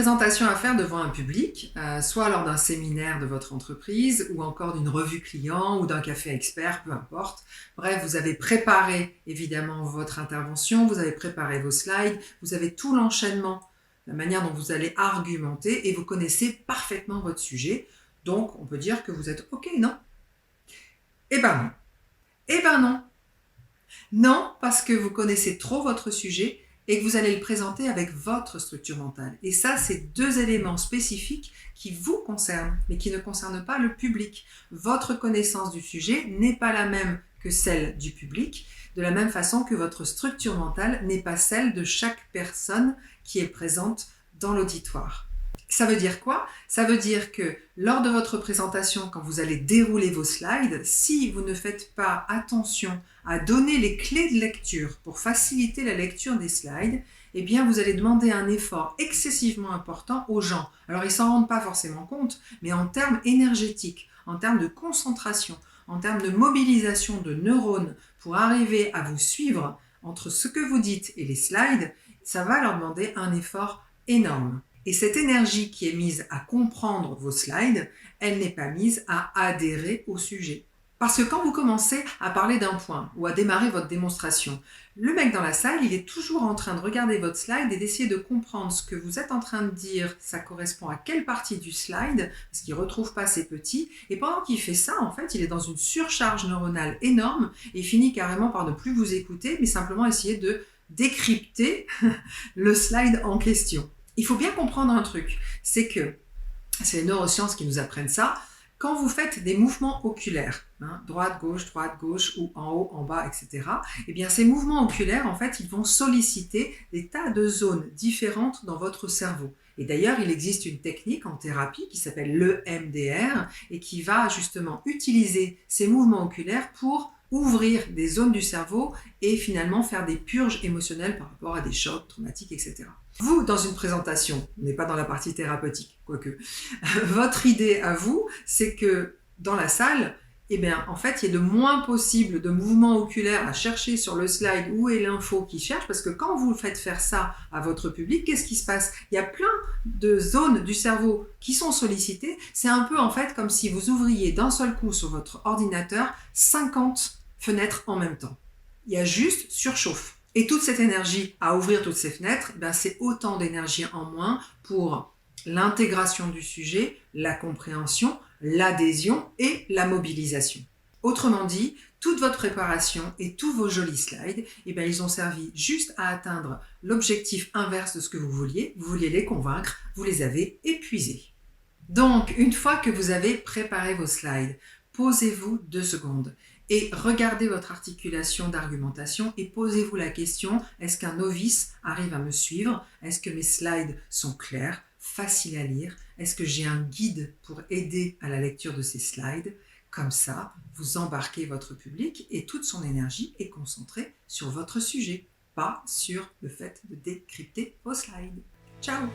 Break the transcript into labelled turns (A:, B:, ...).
A: présentation à faire devant un public, soit lors d'un séminaire de votre entreprise ou encore d'une revue client ou d'un café expert, peu importe. Bref, vous avez préparé évidemment votre intervention, vous avez préparé vos slides, vous avez tout l'enchaînement, la manière dont vous allez argumenter et vous connaissez parfaitement votre sujet. Donc, on peut dire que vous êtes OK, non? Eh ben non. Eh ben non. Non, parce que vous connaissez trop votre sujet et que vous allez le présenter avec votre structure mentale. Et ça, c'est deux éléments spécifiques qui vous concernent, mais qui ne concernent pas le public. Votre connaissance du sujet n'est pas la même que celle du public, de la même façon que votre structure mentale n'est pas celle de chaque personne qui est présente dans l'auditoire. Ça veut dire quoi? Ça veut dire que lors de votre présentation, quand vous allez dérouler vos slides, si vous ne faites pas attention à donner les clés de lecture pour faciliter la lecture des slides, eh bien vous allez demander un effort excessivement important aux gens. Alors ils s'en rendent pas forcément compte, mais en termes énergétiques, en termes de concentration, en termes de mobilisation de neurones pour arriver à vous suivre entre ce que vous dites et les slides, ça va leur demander un effort énorme. Et cette énergie qui est mise à comprendre vos slides, elle n'est pas mise à adhérer au sujet. Parce que quand vous commencez à parler d'un point ou à démarrer votre démonstration, le mec dans la salle, il est toujours en train de regarder votre slide et d'essayer de comprendre ce que vous êtes en train de dire, ça correspond à quelle partie du slide, parce qu'il ne retrouve pas ses petits. Et pendant qu'il fait ça, en fait, il est dans une surcharge neuronale énorme et finit carrément par ne plus vous écouter, mais simplement essayer de décrypter le slide en question. Il faut bien comprendre un truc, c'est que, c'est les neurosciences qui nous apprennent ça, quand vous faites des mouvements oculaires, droite, gauche ou en haut, en bas, etc., eh bien ces mouvements oculaires, en fait, ils vont solliciter des tas de zones différentes dans votre cerveau. Et d'ailleurs, il existe une technique en thérapie qui s'appelle l'EMDR et qui va justement utiliser ces mouvements oculaires pour ouvrir des zones du cerveau et finalement faire des purges émotionnelles par rapport à des chocs traumatiques, etc. Vous, dans une présentation, on n'est pas dans la partie thérapeutique, quoique, votre idée à vous, c'est que dans la salle, eh bien, en fait, il y ait le moins possible de mouvements oculaires à chercher sur le slide où est l'info qui cherche, parce que quand vous faites faire ça à votre public, qu'est-ce qui se passe? Il y a plein de zones du cerveau qui sont sollicitées. C'est un peu, en fait, comme si vous ouvriez d'un seul coup sur votre ordinateur 50 fenêtres en même temps. Il y a juste surchauffe. Et toute cette énergie à ouvrir toutes ces fenêtres, c'est autant d'énergie en moins pour l'intégration du sujet, la compréhension, l'adhésion et la mobilisation. Autrement dit, toute votre préparation et tous vos jolis slides, ils ont servi juste à atteindre l'objectif inverse de ce que vous vouliez les convaincre, vous les avez épuisés. Donc, une fois que vous avez préparé vos slides, posez-vous 2 secondes et regardez votre articulation d'argumentation et posez-vous la question, est-ce qu'un novice arrive à me suivre? Est-ce que mes slides sont clairs, faciles à lire? Est-ce que j'ai un guide pour aider à la lecture de ces slides? Comme ça, vous embarquez votre public et toute son énergie est concentrée sur votre sujet, pas sur le fait de décrypter vos slides. Ciao!